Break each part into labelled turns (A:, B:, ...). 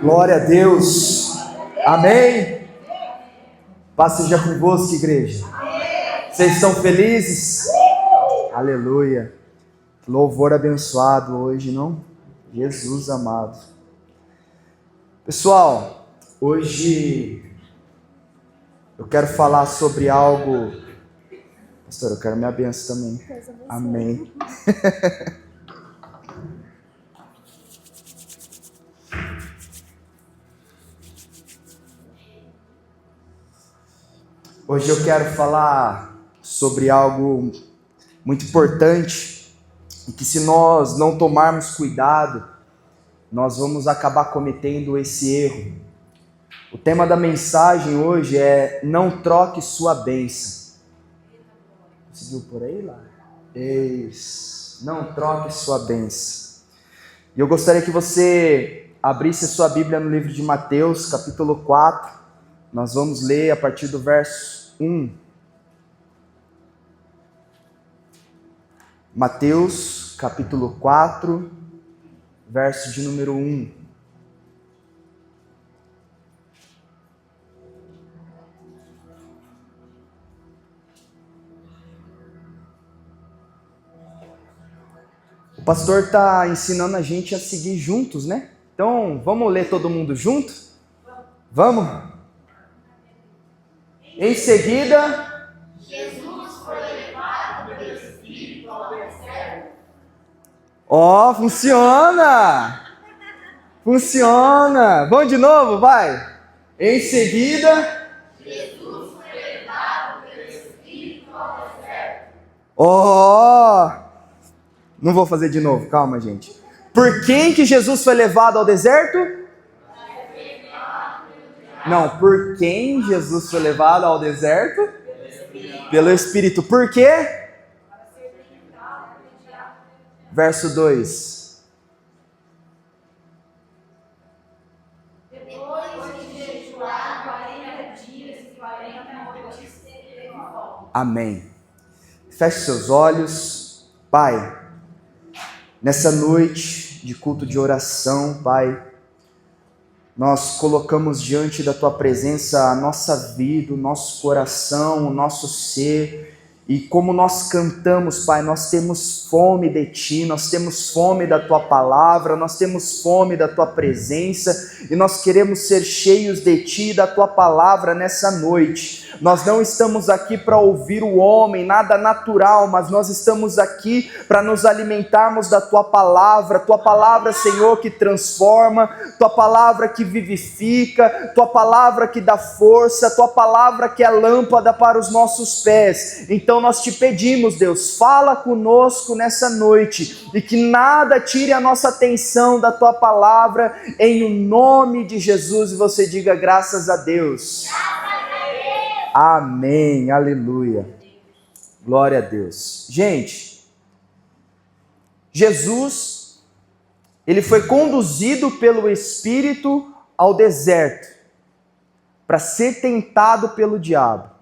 A: Glória a Deus. Amém. Paz seja convosco, igreja. Vocês estão felizes? Aleluia. Louvor abençoado hoje, não? Jesus amado. Pessoal, hoje eu quero falar sobre algo. Pastor, eu quero minha bênção também. Amém. Hoje eu quero falar sobre algo muito importante e que, se nós não tomarmos cuidado, nós vamos acabar cometendo esse erro. O tema da mensagem hoje é: não troque sua bênção. Conseguiu por aí, lá? Isso. Não troque sua bênção. E eu gostaria que você abrisse a sua Bíblia no livro de Mateus, capítulo 4. Nós vamos ler a partir do verso 1. Mateus, capítulo 4, verso de número 1. O pastor está ensinando a gente a seguir juntos, né? Então, vamos ler todo mundo junto? Vamos? Em seguida, Jesus foi levado pelo Espírito ao deserto. Ó, funciona! Funciona! Vamos de novo, vai! Em seguida, Jesus foi levado pelo Espírito ao deserto. Ó! Não vou fazer de novo, calma, gente. Por quem que Jesus foi levado ao deserto? Não, por quem Jesus foi levado ao deserto? Pelo Espírito. Por quê? Verso 2. Depois de jejuar 40 dias e 40 noites, teve fome. Amém. Feche seus olhos. Pai, nessa noite de culto de oração, Pai, nós colocamos diante da Tua presença a nossa vida, o nosso coração, o nosso ser. E como nós cantamos, Pai, nós temos fome de Ti, nós temos fome da Tua palavra, nós temos fome da Tua presença, e nós queremos ser cheios de Ti e da Tua palavra nessa noite. Nós não estamos aqui para ouvir o homem, nada natural, mas nós estamos aqui para nos alimentarmos da Tua palavra, Senhor, que transforma, Tua palavra que vivifica, Tua palavra que dá força, Tua palavra que é lâmpada para os nossos pés. Então nós te pedimos, Deus, fala conosco nessa noite e que nada tire a nossa atenção da Tua palavra, em o nome de Jesus. E você diga graças a Deus. Amém, aleluia, glória a Deus. Gente, Jesus, ele foi conduzido pelo Espírito ao deserto para ser tentado pelo diabo.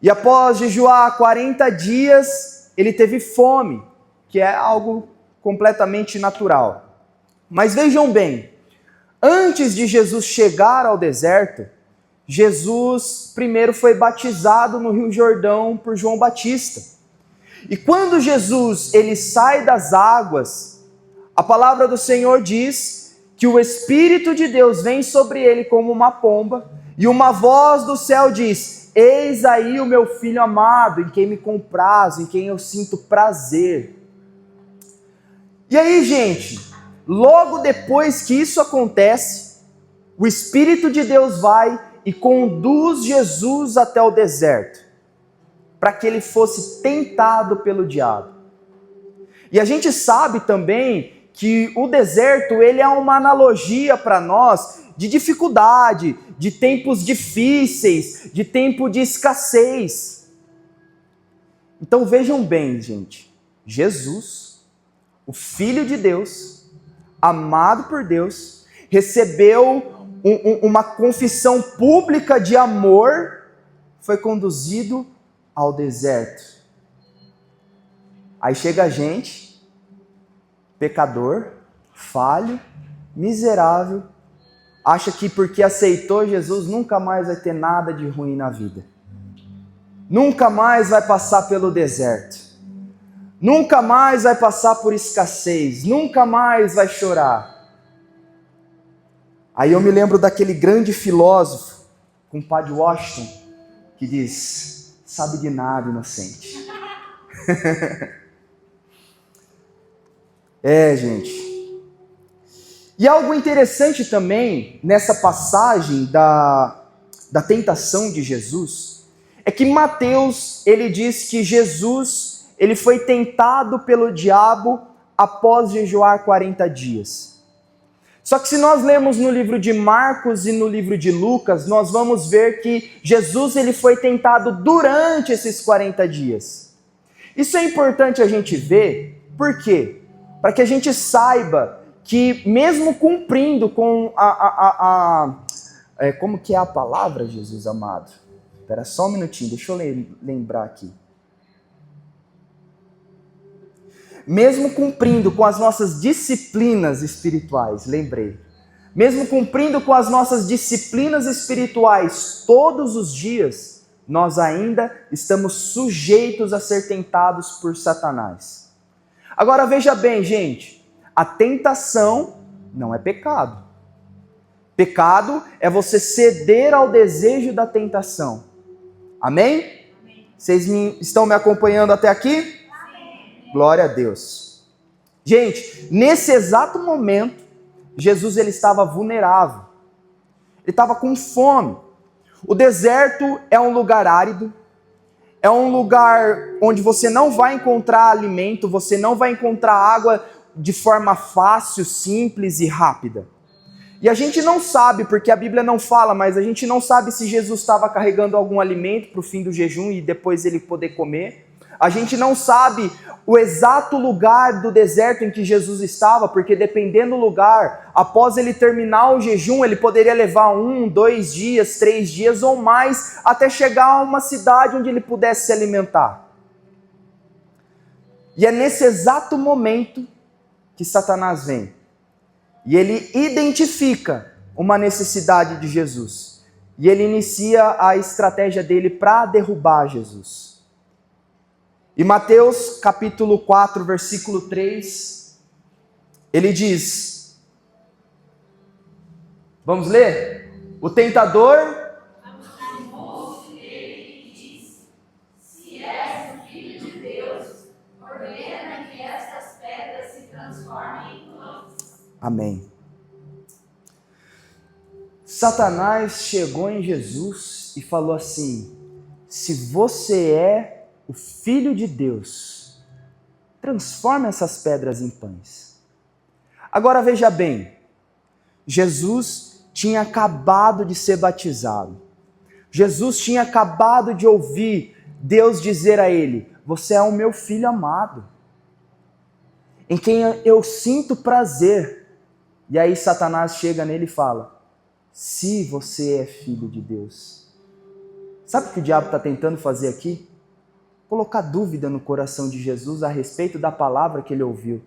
A: E após jejuar 40 dias, ele teve fome, que é algo completamente natural. Mas vejam bem, antes de Jesus chegar ao deserto, Jesus primeiro foi batizado no Rio Jordão por João Batista. E quando Jesus ele sai das águas, a palavra do Senhor diz que o Espírito de Deus vem sobre ele como uma pomba, e uma voz do céu diz: eis aí o meu filho amado, em quem me comprazo, em quem eu sinto prazer. E aí, gente, logo depois que isso acontece, o Espírito de Deus vai e conduz Jesus até o deserto, para que ele fosse tentado pelo diabo. E a gente sabe também que o deserto ele é uma analogia para nós de dificuldade, de tempos difíceis, de tempo de escassez. Então vejam bem, gente, Jesus, o Filho de Deus, amado por Deus, recebeu uma confissão pública de amor, foi conduzido ao deserto. Aí chega a gente, pecador, falho, miserável, acha que porque aceitou Jesus nunca mais vai ter nada de ruim na vida. Nunca mais vai passar pelo deserto. Nunca mais vai passar por escassez. Nunca mais vai chorar. Aí eu me lembro daquele grande filósofo, compadre Washington, que diz: sabe de nada, inocente. Gente. E algo interessante também nessa passagem da tentação de Jesus é que Mateus, ele diz que Jesus, ele foi tentado pelo diabo após jejuar 40 dias. Só que se nós lemos no livro de Marcos e no livro de Lucas, nós vamos ver que Jesus, ele foi tentado durante esses 40 dias. Isso é importante a gente ver, por quê? Para que a gente saiba que mesmo cumprindo com como que é a palavra, Jesus amado? Espera só um minutinho, deixa eu lembrar aqui. Mesmo cumprindo com as nossas disciplinas espirituais, lembrei. Mesmo cumprindo com as nossas disciplinas espirituais todos os dias, nós ainda estamos sujeitos a ser tentados por Satanás. Agora veja bem, gente, a tentação não é pecado. Pecado é você ceder ao desejo da tentação. Amém? Vocês estão me acompanhando até aqui? Glória a Deus. Gente, nesse exato momento, Jesus ele estava vulnerável. Ele estava com fome. O deserto é um lugar árido. É um lugar onde você não vai encontrar alimento, você não vai encontrar água de forma fácil, simples e rápida. E a gente não sabe, porque a Bíblia não fala, mas a gente não sabe se Jesus estava carregando algum alimento para o fim do jejum e depois ele poder comer. A gente não sabe o exato lugar do deserto em que Jesus estava, porque dependendo do lugar, após ele terminar o jejum, ele poderia levar 1, 2 dias, 3 dias ou mais, até chegar a uma cidade onde ele pudesse se alimentar. E é nesse exato momento que Satanás vem. E ele identifica uma necessidade de Jesus. E ele inicia a estratégia dele para derrubar Jesus. E Mateus capítulo 4, versículo 3, ele diz, vamos ler? O tentador
B: ele diz: se és o Filho de Deus, ordena que estas pedras se transformem em pães.
A: Amém. Satanás chegou em Jesus e falou assim: se você é o Filho de Deus, transforma essas pedras em pães. Agora veja bem, Jesus tinha acabado de ser batizado. Jesus tinha acabado de ouvir Deus dizer a ele: você é o meu filho amado, em quem eu sinto prazer. E aí Satanás chega nele e fala: se você é filho de Deus. Sabe o que o diabo está tentando fazer aqui? Colocar dúvida no coração de Jesus a respeito da palavra que ele ouviu.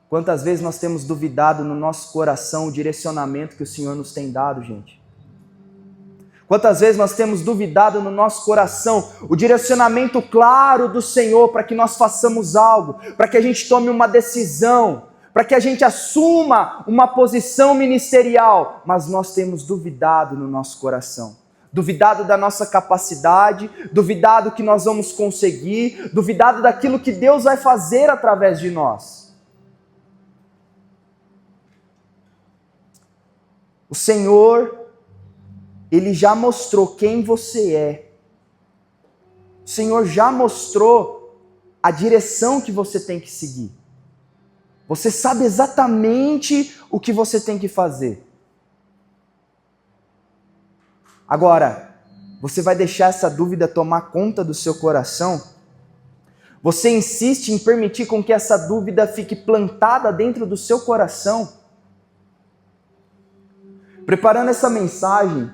A: Quantas vezes nós temos duvidado no nosso coração o direcionamento que o Senhor nos tem dado, gente? Quantas vezes nós temos duvidado no nosso coração o direcionamento claro do Senhor para que nós façamos algo, para que a gente tome uma decisão, para que a gente assuma uma posição ministerial, mas nós temos duvidado no nosso coração. Duvidado da nossa capacidade, duvidado que nós vamos conseguir, duvidado daquilo que Deus vai fazer através de nós. O Senhor, Ele já mostrou quem você é. O Senhor já mostrou a direção que você tem que seguir. Você sabe exatamente o que você tem que fazer. Agora, você vai deixar essa dúvida tomar conta do seu coração? Você insiste em permitir com que essa dúvida fique plantada dentro do seu coração? Preparando essa mensagem,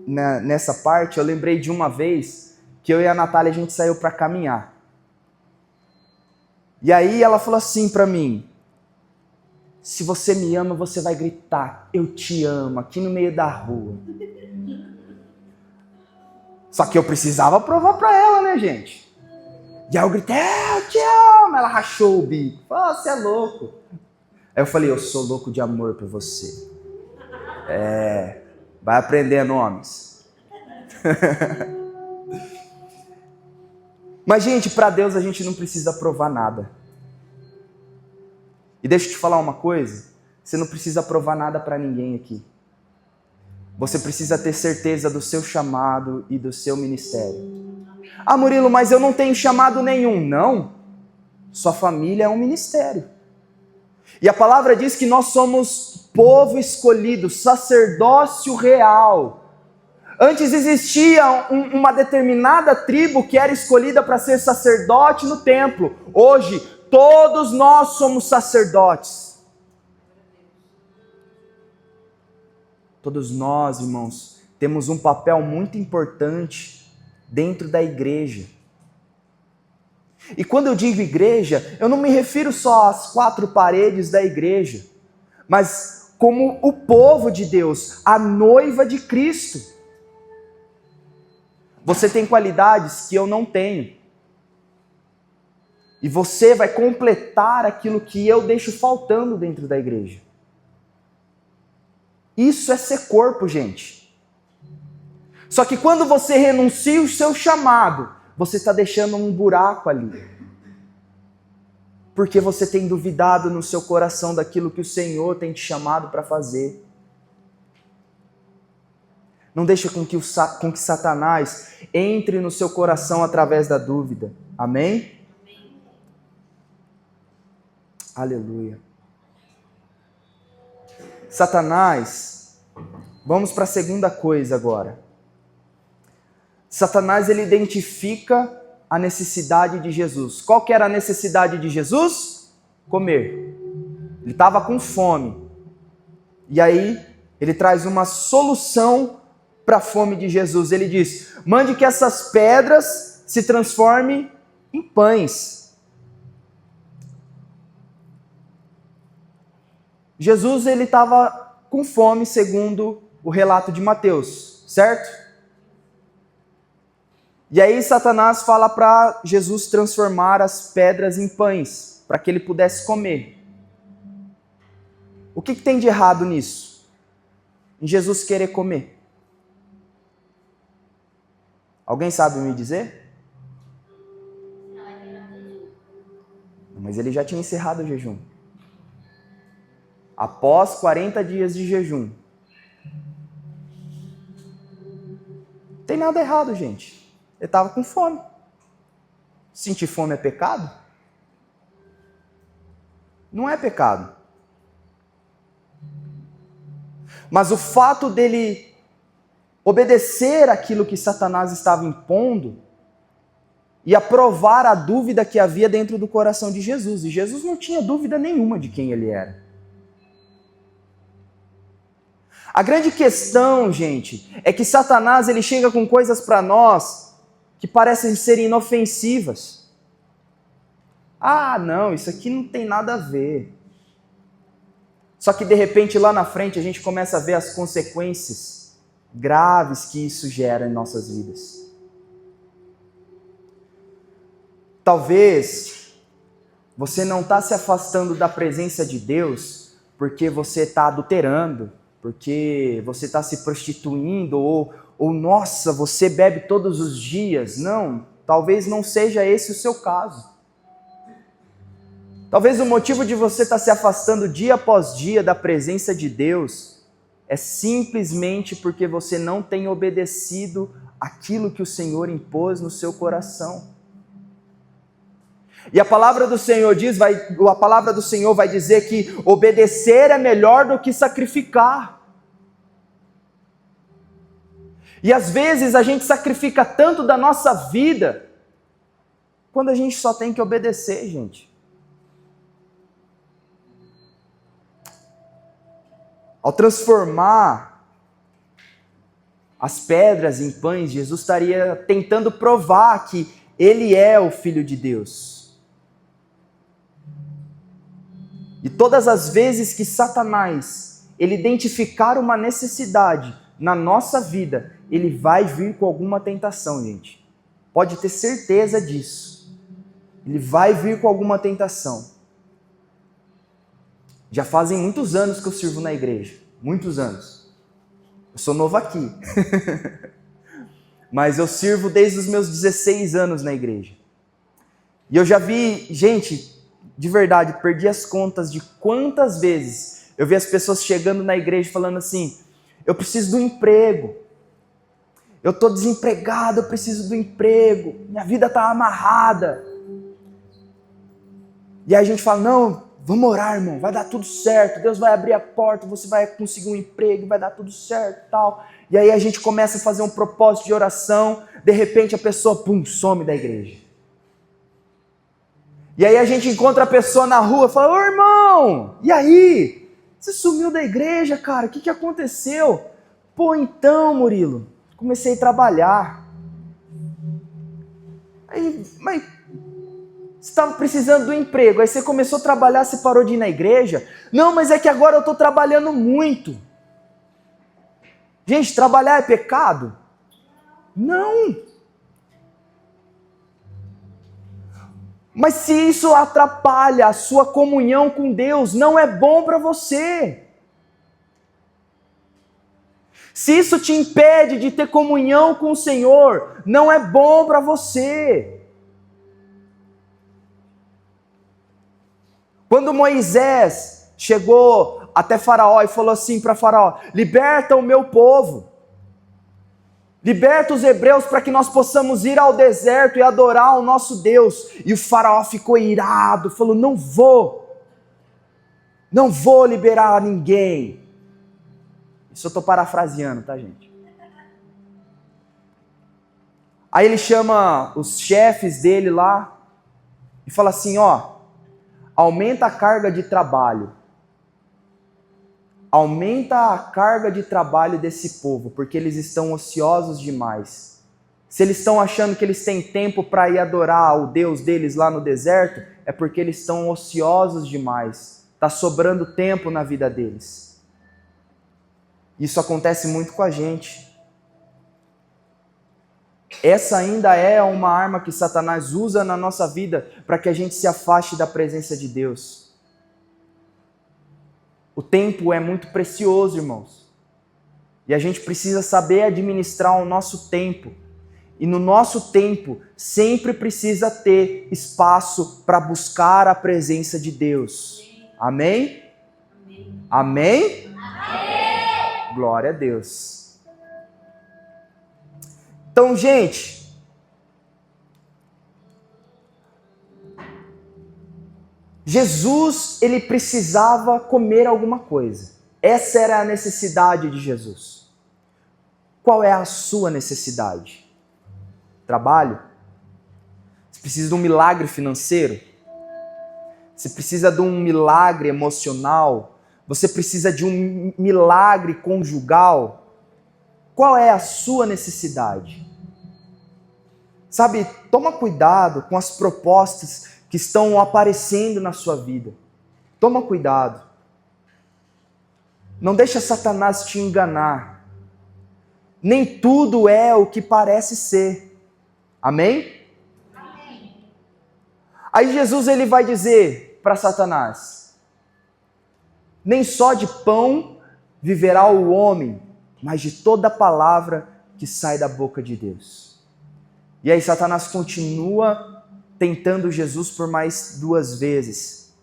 A: nessa parte, eu lembrei de uma vez que eu e a Natália, a gente saiu para caminhar. E aí ela falou assim para mim: se você me ama, você vai gritar, eu te amo, aqui no meio da rua. Só que eu precisava provar para ela, né, gente? E aí eu gritei, eu te amo. Ela rachou o bico. Falou, você é louco. Aí eu falei, eu sou louco de amor por você. Vai aprendendo, homens. Mas, gente, para Deus a gente não precisa provar nada. E deixa eu te falar uma coisa. Você não precisa provar nada para ninguém aqui. Você precisa ter certeza do seu chamado e do seu ministério. Ah, Murilo, mas eu não tenho chamado nenhum. Não. Sua família é um ministério. E a palavra diz que nós somos povo escolhido, sacerdócio real. Antes existia uma determinada tribo que era escolhida para ser sacerdote no templo. Hoje, todos nós somos sacerdotes. Todos nós, irmãos, temos um papel muito importante dentro da igreja. E quando eu digo igreja, eu não me refiro só às 4 paredes da igreja, mas como o povo de Deus, a noiva de Cristo. Você tem qualidades que eu não tenho. E você vai completar aquilo que eu deixo faltando dentro da igreja. Isso é ser corpo, gente. Só que quando você renuncia o seu chamado, você está deixando um buraco ali. Porque você tem duvidado no seu coração daquilo que o Senhor tem te chamado para fazer. Não deixa com que Satanás entre no seu coração através da dúvida. Amém? Aleluia. Satanás, vamos para a segunda coisa agora. Satanás, ele identifica a necessidade de Jesus. Qual que era a necessidade de Jesus? Comer. Ele estava com fome. E aí, ele traz uma solução para a fome de Jesus. Ele diz, mande que essas pedras se transformem em pães. Jesus, ele estava com fome, segundo o relato de Mateus, certo? E aí Satanás fala para Jesus transformar as pedras em pães, para que ele pudesse comer. O que tem de errado nisso? Em Jesus querer comer? Alguém sabe me dizer? Mas ele já tinha encerrado o jejum. Após 40 dias de jejum. Não tem nada errado, gente. Ele estava com fome. Sentir fome é pecado? Não é pecado. Mas o fato dele obedecer aquilo que Satanás estava impondo e aprovar a dúvida que havia dentro do coração de Jesus. E Jesus não tinha dúvida nenhuma de quem ele era. A grande questão, gente, é que Satanás ele chega com coisas para nós que parecem ser inofensivas. Ah, não, isso aqui não tem nada a ver. Só que de repente lá na frente a gente começa a ver as consequências graves que isso gera em nossas vidas. Talvez você não está se afastando da presença de Deus porque você está adulterando, porque você está se prostituindo, ou nossa, você bebe todos os dias. Não, talvez não seja esse o seu caso. Talvez o motivo de você estar se afastando dia após dia da presença de Deus é simplesmente porque você não tem obedecido aquilo que o Senhor impôs no seu coração. E a palavra do Senhor a palavra do Senhor vai dizer que obedecer é melhor do que sacrificar. E às vezes a gente sacrifica tanto da nossa vida, quando a gente só tem que obedecer, gente. Ao transformar as pedras em pães, Jesus estaria tentando provar que Ele é o Filho de Deus. E todas as vezes que Satanás, ele identificar uma necessidade na nossa vida, ele vai vir com alguma tentação, gente. Pode ter certeza disso. Ele vai vir com alguma tentação. Já fazem muitos anos que eu sirvo na igreja. Muitos anos. Eu sou novo aqui. Mas eu sirvo desde os meus 16 anos na igreja. E eu já vi, gente, de verdade, perdi as contas de quantas vezes eu vi as pessoas chegando na igreja falando assim: eu preciso do emprego. Eu estou desempregado, eu preciso do emprego. Minha vida está amarrada. E aí a gente fala: não, vamos orar, irmão, vai dar tudo certo. Deus vai abrir a porta, você vai conseguir um emprego, vai dar tudo certo e tal. E aí a gente começa a fazer um propósito de oração. De repente a pessoa, pum, some da igreja. E aí a gente encontra a pessoa na rua e fala: ô irmão, e aí? Você sumiu da igreja, cara, o que aconteceu? Pô, então, Murilo, comecei a trabalhar. Aí, mas você estava precisando do emprego, aí você começou a trabalhar, você parou de ir na igreja? Não, mas é que agora eu estou trabalhando muito. Gente, trabalhar é pecado? Não. Mas se isso atrapalha a sua comunhão com Deus, não é bom para você. Se isso te impede de ter comunhão com o Senhor, não é bom para você. Quando Moisés chegou até Faraó e falou assim para Faraó: liberta o meu povo. Liberta os hebreus para que nós possamos ir ao deserto e adorar o nosso Deus. E o faraó ficou irado, falou: não vou liberar ninguém. Isso eu estou parafraseando, tá, gente? Aí ele chama os chefes dele lá e fala assim: ó, aumenta a carga de trabalho. Aumenta a carga de trabalho desse povo, porque eles estão ociosos demais. Se eles estão achando que eles têm tempo para ir adorar o Deus deles lá no deserto, é porque eles estão ociosos demais. Está sobrando tempo na vida deles. Isso acontece muito com a gente. Essa ainda é uma arma que Satanás usa na nossa vida para que a gente se afaste da presença de Deus. O tempo é muito precioso, irmãos. E a gente precisa saber administrar o nosso tempo. E no nosso tempo, sempre precisa ter espaço para buscar a presença de Deus. Amém? Amém? Amém? Glória a Deus. Então, gente, Jesus, ele precisava comer alguma coisa. Essa era a necessidade de Jesus. Qual é a sua necessidade? Trabalho? Você precisa de um milagre financeiro? Você precisa de um milagre emocional? Você precisa de um milagre conjugal? Qual é a sua necessidade? Sabe, toma cuidado com as propostas que estão aparecendo na sua vida. Toma cuidado. Não deixa Satanás te enganar. Nem tudo é o que parece ser. Amém? Amém. Aí Jesus ele vai dizer para Satanás: nem só de pão viverá o homem, mas de toda palavra que sai da boca de Deus. E aí Satanás continua tentando Jesus por mais 2 vezes,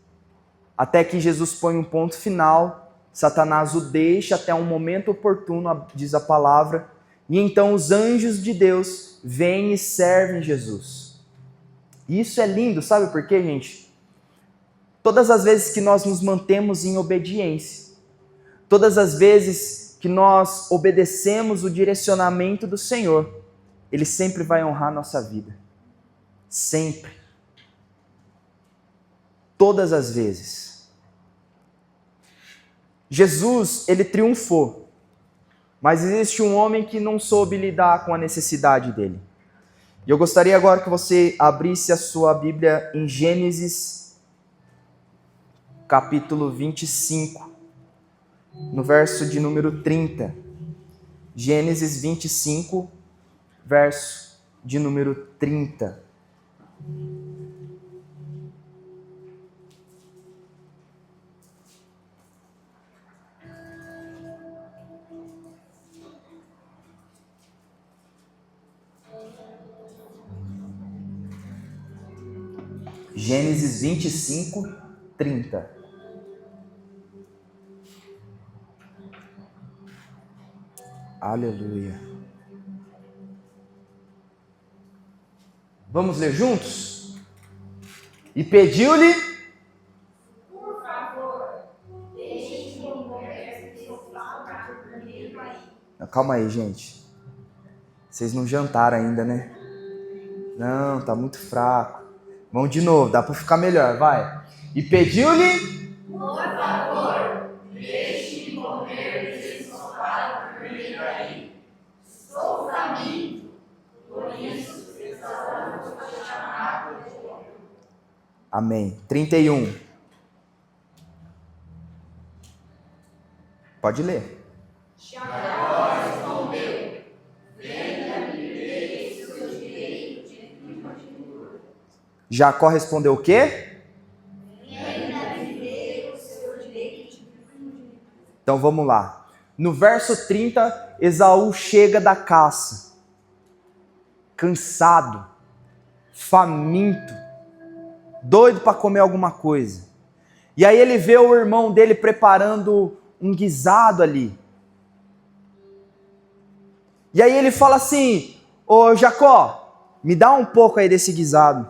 A: até que Jesus põe um ponto final. Satanás o deixa até um momento oportuno, diz a palavra, e então os anjos de Deus vêm e servem Jesus. E isso é lindo, sabe por quê, gente? Todas as vezes que nós nos mantemos em obediência, todas as vezes que nós obedecemos o direcionamento do Senhor, Ele sempre vai honrar nossa vida. Sempre. Todas as vezes. Jesus, ele triunfou. Mas existe um homem que não soube lidar com a necessidade dele. E eu gostaria agora que você abrisse a sua Bíblia em Gênesis capítulo 25, no verso de número 30. Gênesis 25, verso de número 30. Gênesis 25, 30. Aleluia. Vamos ler juntos? E pediu-lhe,
B: Por favor, deixe-me comer seu salgado primeiro aí.
A: calma aí, gente. Vocês não jantaram ainda, né? Não, tá muito fraco. Vamos de novo, dá para ficar melhor, vai. E pediu-lhe,
B: Por favor, deixe-me comer esse salgado primeiro aí. Estou faminto, por isso precisamos te chamar de Deus.
A: amém. 31. Pode ler.
B: Jacó respondeu: venda-me dele seu direito de primogenitura.
A: Jacó respondeu o quê?
B: Venda-me dele o seu direito de primogenitura.
A: Então vamos lá. No verso 30, Esaú chega da caça, cansado, faminto, doido para comer alguma coisa. E aí ele vê o irmão dele preparando um guisado ali. E aí ele fala assim: ô Jacó, me dá um pouco aí desse guisado.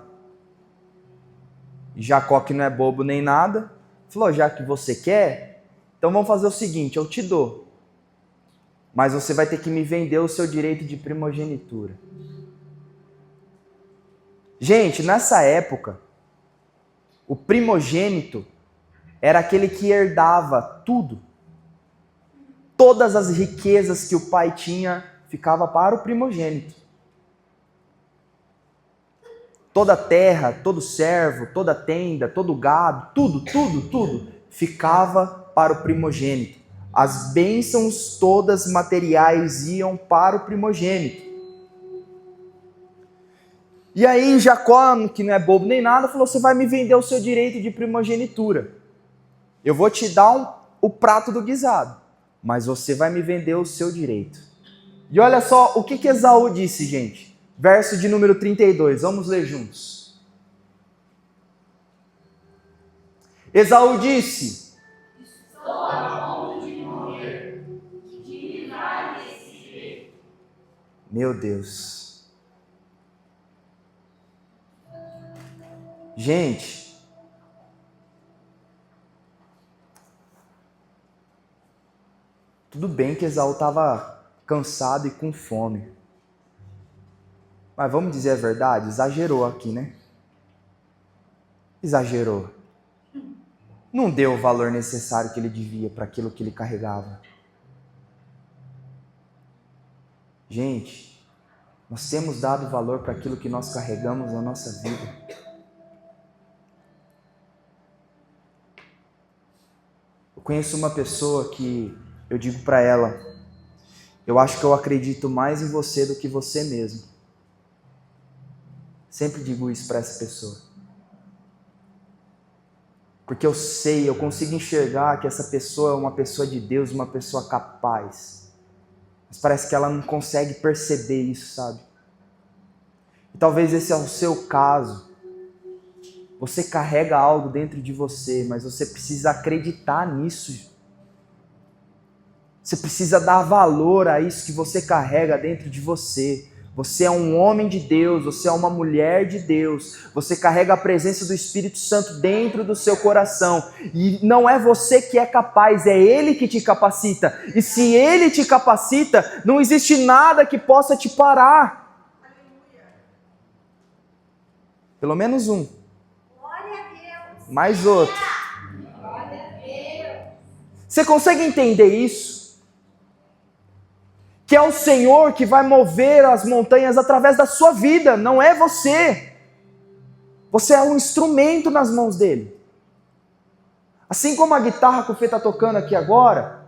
A: E Jacó, que não é bobo nem nada, falou: já que você quer, então vamos fazer o seguinte, eu te dou. Mas você vai ter que me vender o seu direito de primogenitura. Gente, nessa época, o primogênito era aquele que herdava tudo. Todas as riquezas que o pai tinha ficava para o primogênito. Toda a terra, todo servo, toda tenda, todo gado, tudo ficava para o primogênito. As bênçãos todas materiais iam para o primogênito. E aí Jacó, que não é bobo nem nada, falou: você vai me vender o seu direito de primogenitura. Eu vou te dar o prato do guisado, mas você vai me vender o seu direito. E olha só o que Esaú disse, gente. Verso de número 32, vamos ler juntos. Esaú disse:
B: Estou a ponto de morrer. Que me vale esse direito?
A: meu Deus. Gente, tudo bem que Esaú estava cansado e com fome. Mas vamos dizer a verdade, exagerou aqui, né? Exagerou. Não deu o valor necessário que ele devia para aquilo que ele carregava. Gente, nós temos dado valor para aquilo que nós carregamos na nossa vida. Eu conheço uma pessoa que eu digo para ela: eu acho que eu acredito mais em você do que você mesmo. Sempre digo isso para essa pessoa. Porque eu sei, eu consigo enxergar que essa pessoa é uma pessoa de Deus, uma pessoa capaz. Mas parece que ela não consegue perceber isso, sabe? E talvez esse é o seu caso. Você carrega algo dentro de você, mas você precisa acreditar nisso. Você precisa dar valor a isso que você carrega dentro de você. Você é um homem de Deus, você é uma mulher de Deus, você carrega a presença do Espírito Santo dentro do seu coração. E não é você que é capaz, é Ele que te capacita. E se Ele te capacita, não existe nada que possa te parar. Pelo menos um.
B: Glória a Deus.
A: Mais outro.
B: Glória a Deus.
A: Você consegue entender isso? Que é o Senhor que vai mover as montanhas através da sua vida, não é você. Você é um instrumento nas mãos dele. Assim como a guitarra que o Fê está tocando aqui agora,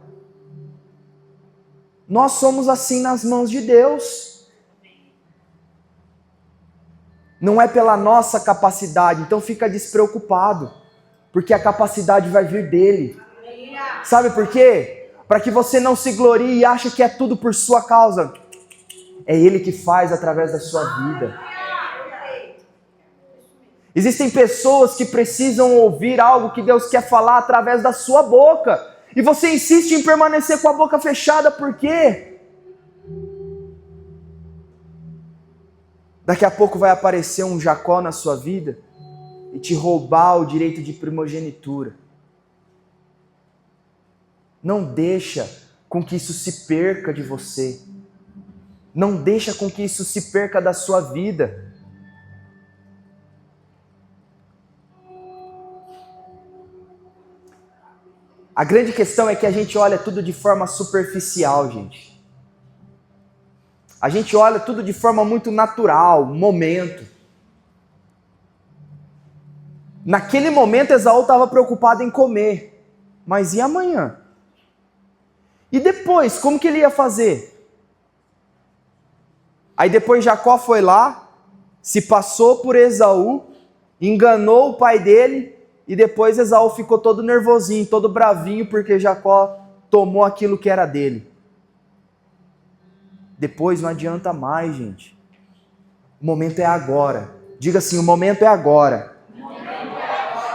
A: nós somos assim nas mãos de Deus. Não é pela nossa capacidade, então fica despreocupado, porque a capacidade vai vir dele. Sabe por quê? Para que você não se glorie e ache que é tudo por sua causa. É ele que faz através da sua vida. Existem pessoas que precisam ouvir algo que Deus quer falar através da sua boca. E você insiste em permanecer com a boca fechada, por quê? Daqui a pouco vai aparecer um Jacó na sua vida e te roubar o direito de primogenitura. Não deixa com que isso se perca de você. Não deixa com que isso se perca da sua vida. A grande questão é que a gente olha tudo de forma superficial, gente. A gente olha tudo de forma muito natural, momento. Naquele momento, Esaú estava preocupado em comer. Mas e amanhã? E depois, como que ele ia fazer? Aí depois Jacó foi lá, se passou por Esaú, enganou o pai dele, e depois Esaú ficou todo nervosinho, todo bravinho, porque Jacó tomou aquilo que era dele. Depois não adianta mais, gente. O momento é agora. Diga assim, o momento é agora.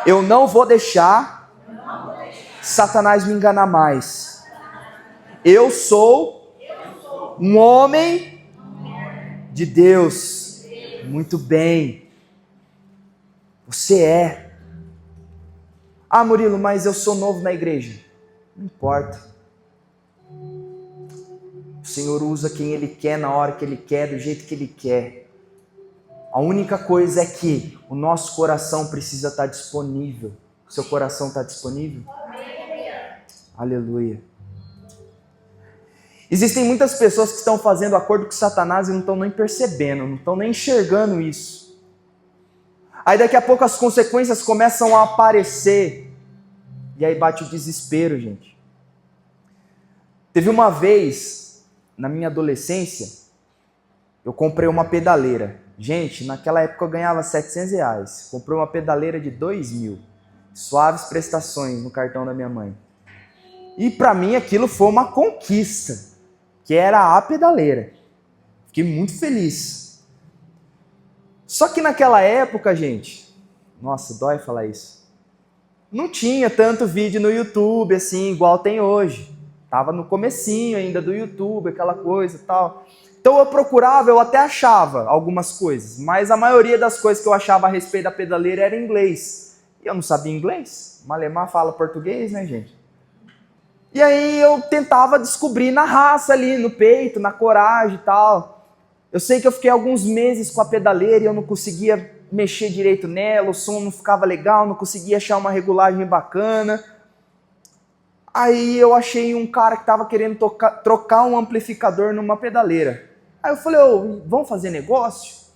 A: Eu não vou deixar Satanás me enganar mais. Eu sou um homem de Deus. Muito bem. Você é. Ah, Murilo, mas eu sou novo na igreja. Não importa. O Senhor usa quem Ele quer, na hora que Ele quer, do jeito que Ele quer. A única coisa é que o nosso coração precisa estar disponível. O seu coração está disponível? Aleluia. Existem muitas pessoas que estão fazendo acordo com Satanás e não estão nem percebendo, não estão nem enxergando isso. Aí daqui a pouco as consequências começam a aparecer. E aí bate o desespero, gente. Teve uma vez, na minha adolescência, eu comprei uma pedaleira. Gente, naquela época eu ganhava R$700. Comprei uma pedaleira de 2.000. Suaves prestações no cartão da minha mãe. E para mim aquilo foi uma conquista, que era a pedaleira. Fiquei muito feliz. Só que naquela época, gente, nossa, dói falar isso, não tinha tanto vídeo no YouTube assim, igual tem hoje. Tava no comecinho ainda do YouTube, aquela coisa e tal. Então eu procurava, eu até achava algumas coisas, mas a maioria das coisas que eu achava a respeito da pedaleira era em inglês. E eu não sabia inglês. Malemar fala português, né, gente? E aí eu tentava descobrir na raça ali, no peito, na coragem e tal. Eu sei que eu fiquei alguns meses com a pedaleira e eu não conseguia mexer direito nela, o som não ficava legal, não conseguia achar uma regulagem bacana. Aí eu achei um cara que estava querendo trocar um amplificador numa pedaleira. Aí eu falei, vamos fazer negócio?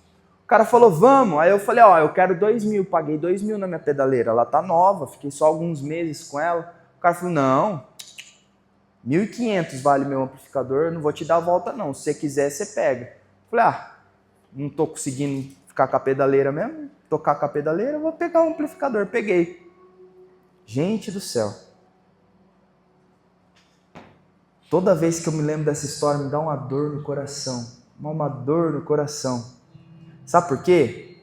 A: O cara falou, vamos. Aí eu falei, eu quero 2.000, paguei 2.000 na minha pedaleira, ela tá nova, fiquei só alguns meses com ela. O cara falou, não, 1.500 vale meu amplificador, não vou te dar a volta não, se você quiser você pega. Eu falei, não tô conseguindo ficar com a pedaleira mesmo, tocar com a pedaleira, eu vou pegar o amplificador, peguei. Gente do céu. Toda vez que eu me lembro dessa história, me dá uma dor no coração. Uma dor no coração. Sabe por quê?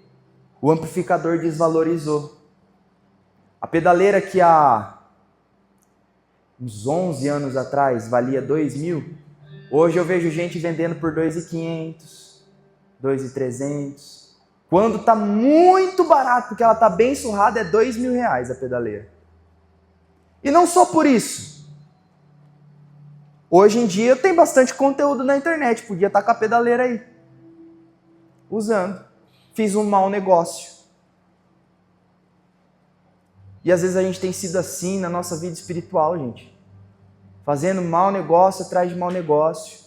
A: O amplificador desvalorizou. A pedaleira que há uns 11 anos atrás valia 2.000, hoje eu vejo gente vendendo por 2.500, 2.300. Quando está muito barato, porque ela está bem surrada, é R$2.000 a pedaleira. E não só por isso. Hoje em dia tem bastante conteúdo na internet, podia estar com a pedaleira aí, usando. Fiz um mau negócio. E às vezes a gente tem sido assim na nossa vida espiritual, gente. Fazendo mau negócio atrás de mau negócio.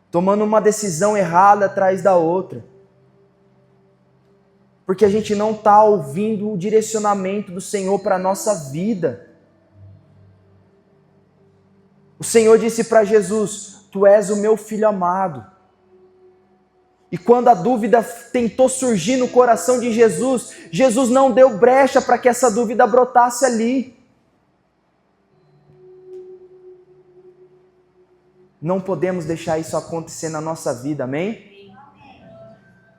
A: Tomando uma decisão errada atrás da outra. Porque a gente não está ouvindo o direcionamento do Senhor para a nossa vida. O Senhor disse para Jesus: tu és o meu filho amado. E quando a dúvida tentou surgir no coração de Jesus, Jesus não deu brecha para que essa dúvida brotasse ali. Não podemos deixar isso acontecer na nossa vida, amém?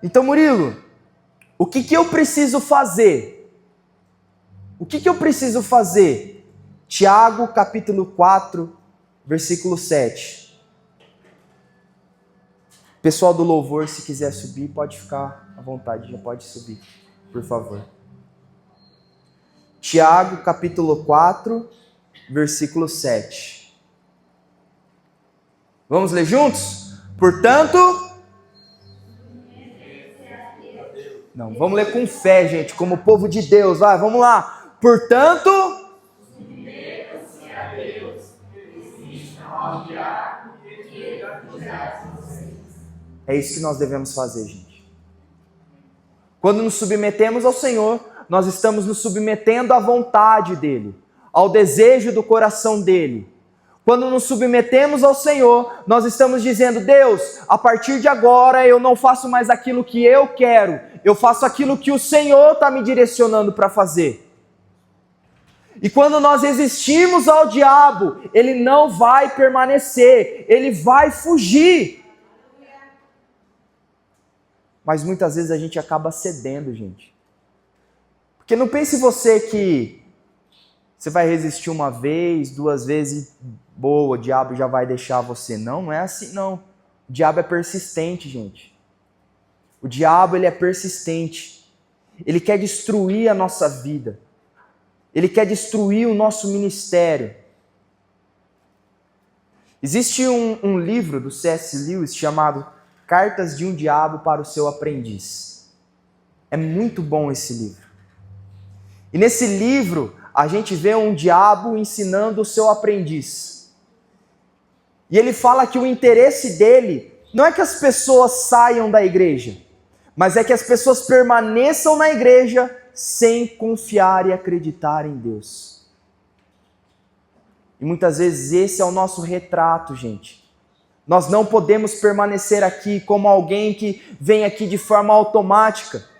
A: Então, Murilo, o que eu preciso fazer? O que eu preciso fazer? Tiago, capítulo 4, versículo 7. Pessoal do louvor, se quiser subir, pode ficar à vontade, já pode subir, por favor. Tiago, capítulo 4, versículo 7. Vamos ler juntos? Portanto... Não, vamos ler com fé, gente, como povo de Deus. Vai, vamos lá. Portanto... submetam-se a Deus, resistam ao diabo, e ele fugirá de vocês. É isso que nós devemos fazer, gente. Quando nos submetemos ao Senhor, nós estamos nos submetendo à vontade dEle, ao desejo do coração dEle. Quando nos submetemos ao Senhor, nós estamos dizendo: Deus, a partir de agora eu não faço mais aquilo que eu quero, eu faço aquilo que o Senhor está me direcionando para fazer. E quando nós resistimos ao diabo, ele não vai permanecer, ele vai fugir. Mas muitas vezes a gente acaba cedendo, gente. Porque não pense você que você vai resistir uma vez, 2 vezes, boa, o diabo já vai deixar você. Não, não é assim não. O diabo é persistente, gente. O diabo, ele é persistente. Ele quer destruir a nossa vida. Ele quer destruir o nosso ministério. Existe um livro do C.S. Lewis chamado Cartas de um Diabo para o Seu Aprendiz. É muito bom esse livro. E nesse livro, a gente vê um diabo ensinando o seu aprendiz. E ele fala que o interesse dele não é que as pessoas saiam da igreja, mas é que as pessoas permaneçam na igreja sem confiar e acreditar em Deus. E muitas vezes esse é o nosso retrato, gente. Nós não podemos permanecer aqui como alguém que vem aqui de forma automática.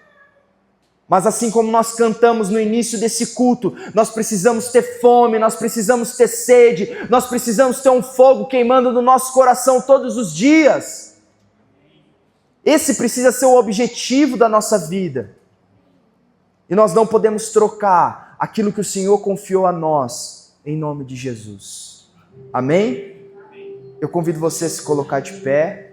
A: Mas assim como nós cantamos no início desse culto, nós precisamos ter fome, nós precisamos ter sede, nós precisamos ter um fogo queimando no nosso coração todos os dias. Esse precisa ser o objetivo da nossa vida. E nós não podemos trocar aquilo que o Senhor confiou a nós, em nome de Jesus. Amém? Eu convido você a se colocar de pé.